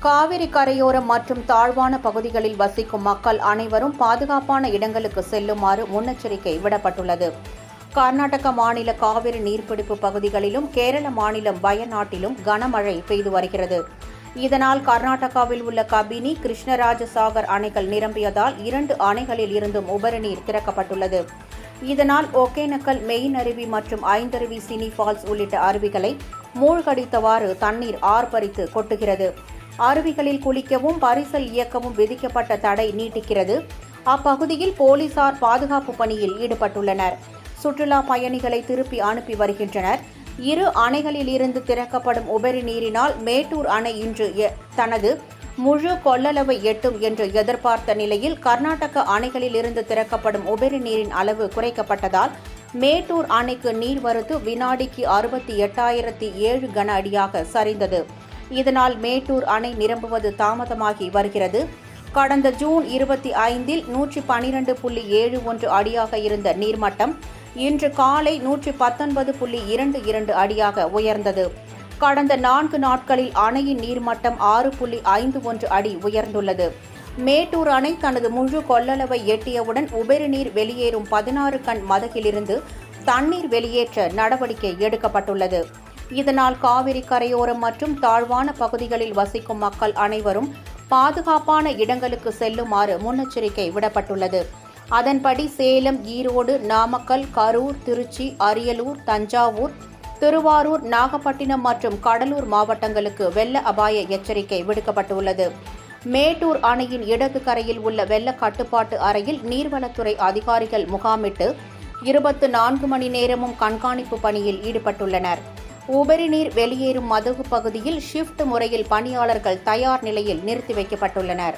காவிரி கரையோரம் மற்றும் தாழ்வான பகுதிகளில் வசிக்கும் மக்கள் அனைவரும் பாதுகாப்பான இடங்களுக்கு செல்லுமாறு முன்னெச்சரிக்கை விடப்பட்டுள்ளது. கர்நாடக மாநில காவிரி நீர்பிடிப்பு பகுதிகளிலும் கேரள மாநிலம் வயநாட்டிலும் கனமழை பெய்து வருகிறது. இதனால் கர்நாடகாவில் உள்ள கபினி, கிருஷ்ணராஜசாகர் அணைகள் நிரம்பியதால் 2 அணைகளில் இருந்தும் உபரி நீர் திறக்கப்பட்டுள்ளது. இதனால் ஒகேனக்கல் மெயின் அருவி மற்றும் ஐந்தருவி சினி ஃபால்ஸ் உள்ளிட்ட அருவிகளை மூழ்கடித்தவாறு தண்ணீர் ஆர்ப்பரித்து கொட்டுகிறது. அருவிகளில் குளிக்கவும் பரிசல் இயக்கவும் விதிக்கப்பட்ட தடை நீட்டிக்கிறது. அப்பகுதியில் போலீசார் பாதுகாப்பு பணியில் ஈடுபட்டுள்ளனர். சுற்றுலா பயணிகளை திருப்பி அனுப்பி வருகின்றனர். 2 அணைகளில் இருந்து திறக்கப்படும் உபரி நீரினால் மேட்டூர் அணை இன்று தனது முழு கொள்ளளவை எட்டும் என்று எதிர்பார்த்த நிலையில் கர்நாடக அணைகளில் இருந்து திறக்கப்படும் உபரி நீரின் அளவு குறைக்கப்பட்டதால் மேட்டூர் அணைக்கு நீர்வரத்து வினாடிக்கு 68,007 கன அடியாக சரிந்தது. இதனால் மேட்டூர் அணை நிரம்புவது தாமதமாகி வருகிறது. கடந்த ஜூன் 25இல் 112.71 அடியாக இருந்த நீர்மட்டம் இன்று காலை 119.22 அடியாக உயர்ந்தது. கடந்த 4 நாட்களில் அணையின் நீர்மட்டம் 6.51 அடி உயர்ந்துள்ளது. மேட்டூர் அணை தனது முழு கொள்ளளவை எட்டியவுடன் உபரி நீர் வெளியேறும் 16 கண் மதகிலிருந்து தண்ணீர் வெளியேற்ற நடவடிக்கை எடுக்கப்பட்டுள்ளது. இதனால் காவிரி கரையோரம் மற்றும் தாழ்வான பகுதிகளில் வசிக்கும் மக்கள் அனைவரும் பாதுகாப்பான இடங்களுக்கு செல்லுமாறு முன்னெச்சரிக்கை விடப்பட்டுள்ளது. அதன்படி சேலம், ஈரோடு, நாமக்கல், கரூர், திருச்சி, அரியலூர், தஞ்சாவூர், திருவாரூர், நாகப்பட்டினம் மற்றும் கடலூர் மாவட்டங்களுக்கு வெள்ள அபாய எச்சரிக்கை விடுக்கப்பட்டுள்ளது. மேட்டூர் அணையின் இடது கரையில் உள்ள வெள்ள கட்டுப்பாட்டு அறையில் நீர்வளத்துறை அதிகாரிகள் முகாமிட்டு 24 மணி நேரமும் கண்காணிப்பு பணியில் ஈடுபட்டுள்ளனர். உபரி நீர் வெளியேறும் மதகு பகுதியில் ஷிப்ட் முறையில் பணியாளர்கள் தயார் நிலையில் நிறுத்தி வைக்கப்பட்டுள்ளனர்.